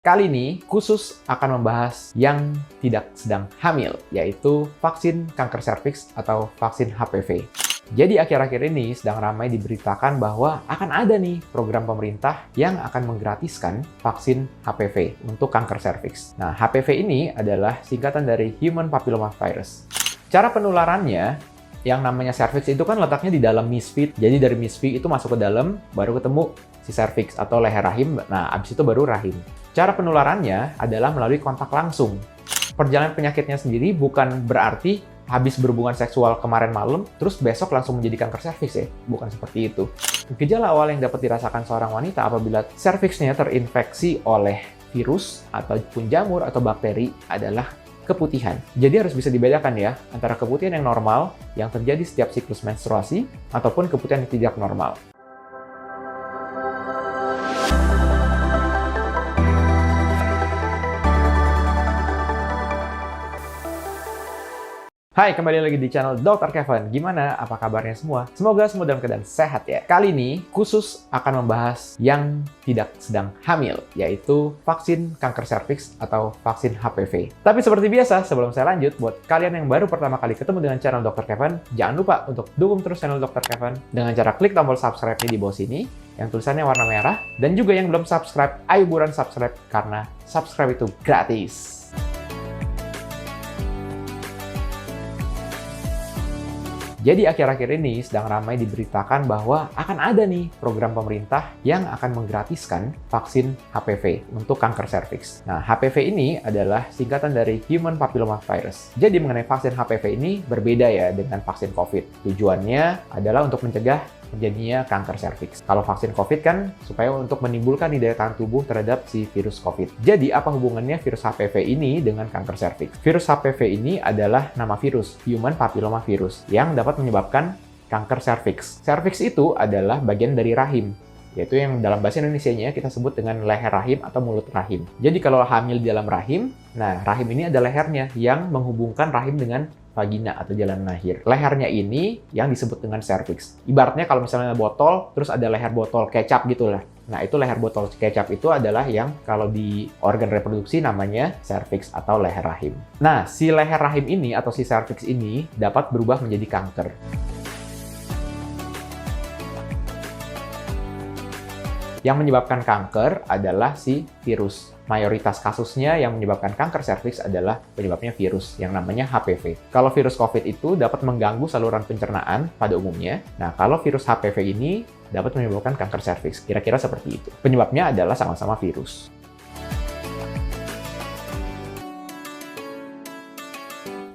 Kali ini khusus akan membahas yang tidak sedang hamil, yaitu vaksin kanker serviks atau vaksin HPV. Jadi akhir-akhir ini sedang ramai diberitakan bahwa akan ada nih program pemerintah yang akan menggratiskan vaksin HPV untuk kanker serviks. Nah, HPV ini adalah singkatan dari Human Papilloma Virus. Cara penularannya, yang namanya serviks itu kan letaknya di dalam misfit. Jadi dari misfit itu masuk ke dalam, baru ketemu si serviks atau leher rahim. Nah, abis itu baru rahim. Cara penularannya adalah melalui kontak langsung. Perjalanan penyakitnya sendiri bukan berarti habis berhubungan seksual kemarin malam, terus besok langsung menjadi kanker serviks ya. Bukan seperti itu. Gejala awal yang dapat dirasakan seorang wanita apabila serviksnya terinfeksi oleh virus ataupun jamur atau bakteri adalah keputihan. Jadi harus bisa dibedakan ya, antara keputihan yang normal yang terjadi setiap siklus menstruasi ataupun keputihan yang tidak normal. Hai, kembali lagi di channel Dr. Kevin. Gimana? Apa kabarnya semua? Semoga semua dalam keadaan sehat ya. Kali ini khusus akan membahas yang tidak sedang hamil, yaitu vaksin kanker serviks atau vaksin HPV. Tapi seperti biasa, sebelum saya lanjut, buat kalian yang baru pertama kali ketemu dengan channel Dr. Kevin, jangan lupa untuk dukung terus channel Dr. Kevin dengan cara klik tombol subscribe-nya di bawah sini, yang tulisannya warna merah, dan juga yang belum subscribe, ayo buruan subscribe, karena subscribe itu gratis. Jadi akhir-akhir ini sedang ramai diberitakan bahwa akan ada nih program pemerintah yang akan menggratiskan vaksin HPV untuk kanker serviks. Nah, HPV ini adalah singkatan dari Human Papilloma Virus. Jadi mengenai vaksin HPV ini berbeda ya dengan vaksin COVID. Tujuannya adalah untuk mencegah terjadinya kanker serviks. Kalau vaksin COVID kan supaya untuk menimbulkan daya tahan tubuh terhadap si virus COVID. Jadi apa hubungannya virus HPV ini dengan kanker serviks? Virus HPV ini adalah nama virus, Human Papilloma Virus, yang dapat menyebabkan kanker serviks. Serviks itu adalah bagian dari rahim, yaitu yang dalam bahasa Indonesianya kita sebut dengan leher rahim atau mulut rahim. Jadi kalau hamil di dalam rahim, nah rahim ini ada lehernya yang menghubungkan rahim dengan vagina atau jalan lahir. Lehernya ini yang disebut dengan serviks. Ibaratnya kalau misalnya botol, terus ada leher botol kecap gitu lah. Nah, itu leher botol kecap itu adalah yang kalau di organ reproduksi namanya serviks atau leher rahim. Nah, si leher rahim ini atau si serviks ini dapat berubah menjadi kanker. Yang menyebabkan kanker adalah si virus. Mayoritas kasusnya yang menyebabkan kanker serviks adalah penyebabnya virus yang namanya HPV. Kalau virus COVID itu dapat mengganggu saluran pencernaan pada umumnya. Nah, kalau virus HPV ini dapat menyebabkan kanker serviks. Kira-kira seperti itu. Penyebabnya adalah sama-sama virus.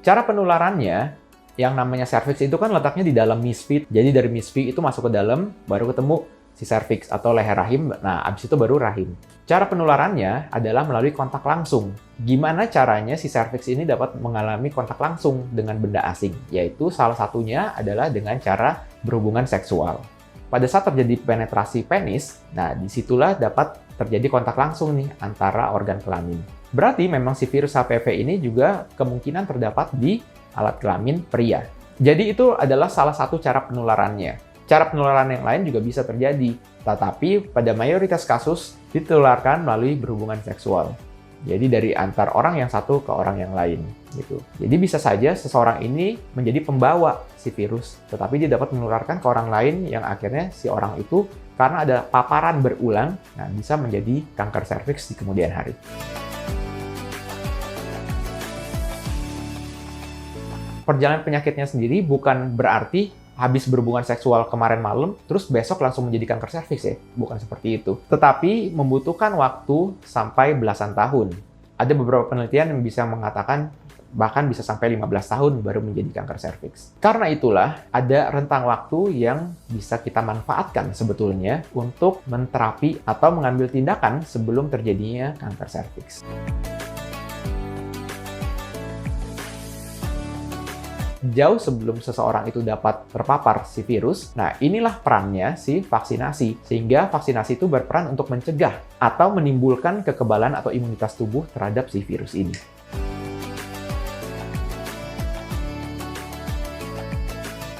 Cara penularannya, yang namanya serviks itu kan letaknya di dalam misfit. Jadi dari misfit itu masuk ke dalam, baru ketemu si serviks atau leher rahim. Nah, abis itu baru rahim. Cara penularannya adalah melalui kontak langsung. Gimana caranya si serviks ini dapat mengalami kontak langsung dengan benda asing? Yaitu salah satunya adalah dengan cara berhubungan seksual. Pada saat terjadi penetrasi penis, nah disitulah dapat terjadi kontak langsung nih antara organ kelamin. Berarti memang si virus HPV ini juga kemungkinan terdapat di alat kelamin pria. Jadi itu adalah salah satu cara penularannya. Cara penularan yang lain juga bisa terjadi, tetapi pada mayoritas kasus ditularkan melalui berhubungan seksual. Jadi dari antar orang yang satu ke orang yang lain, gitu. Jadi bisa saja seseorang ini menjadi pembawa si virus, tetapi dia dapat menularkan ke orang lain yang akhirnya si orang itu karena ada paparan berulang, nah bisa menjadi kanker serviks di kemudian hari. Perjalanan penyakitnya sendiri bukan berarti habis berhubungan seksual kemarin malam, terus besok langsung menjadi kanker serviks ya. Bukan seperti itu. Tetapi membutuhkan waktu sampai belasan tahun. Ada beberapa penelitian yang bisa mengatakan bahkan bisa sampai 15 tahun baru menjadi kanker serviks. Karena itulah ada rentang waktu yang bisa kita manfaatkan sebetulnya untuk menterapi atau mengambil tindakan sebelum terjadinya kanker serviks. Jauh sebelum seseorang itu dapat terpapar si virus, nah inilah perannya si vaksinasi. Sehingga vaksinasi itu berperan untuk mencegah atau menimbulkan kekebalan atau imunitas tubuh terhadap si virus ini.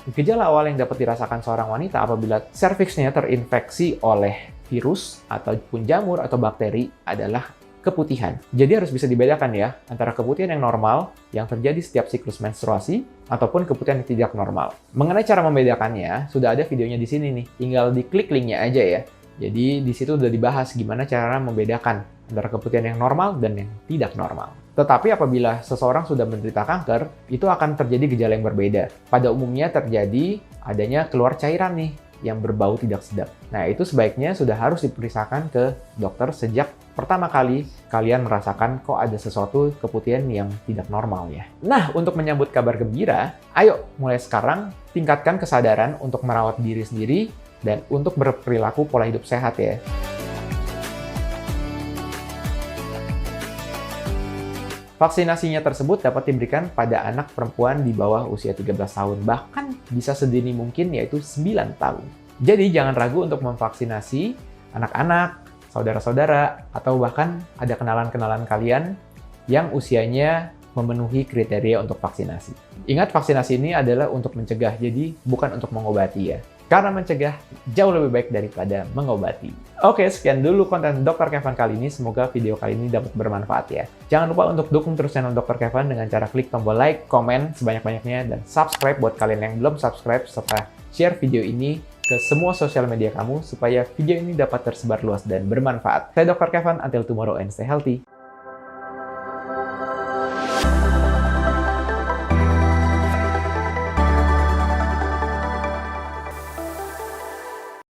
Gejala awal yang dapat dirasakan seorang wanita apabila serviksnya terinfeksi oleh virus ataupun jamur atau bakteri adalah keputihan. Jadi harus bisa dibedakan ya, antara keputihan yang normal, yang terjadi setiap siklus menstruasi, ataupun keputihan yang tidak normal. Mengenai cara membedakannya, sudah ada videonya di sini nih. Tinggal diklik linknya aja ya. Jadi di situ udah dibahas gimana cara membedakan antara keputihan yang normal dan yang tidak normal. Tetapi apabila seseorang sudah menderita kanker, itu akan terjadi gejala yang berbeda. Pada umumnya terjadi adanya keluar cairan nih, yang berbau tidak sedap. Nah, itu sebaiknya sudah harus diperiksakan ke dokter sejak pertama kali kalian merasakan kok ada sesuatu keputihan yang tidak normal ya. Nah, untuk menyambut kabar gembira, ayo mulai sekarang tingkatkan kesadaran untuk merawat diri sendiri dan untuk berperilaku pola hidup sehat ya. Vaksinasinya tersebut dapat diberikan pada anak perempuan di bawah usia 13 tahun, bahkan bisa sedini mungkin yaitu 9 tahun. Jadi jangan ragu untuk memvaksinasi anak-anak, saudara-saudara, atau bahkan ada kenalan-kenalan kalian yang usianya memenuhi kriteria untuk vaksinasi. Ingat, vaksinasi ini adalah untuk mencegah, jadi bukan untuk mengobati ya. Karena mencegah jauh lebih baik daripada mengobati. Oke, sekian dulu konten Dr. Kevin kali ini. Semoga video kali ini dapat bermanfaat ya. Jangan lupa untuk dukung terus channel Dr. Kevin dengan cara klik tombol like, komen sebanyak-banyaknya, dan subscribe buat kalian yang belum subscribe, serta share video ini ke semua sosial media kamu supaya video ini dapat tersebar luas dan bermanfaat. Saya Dr. Kevin, until tomorrow and stay healthy.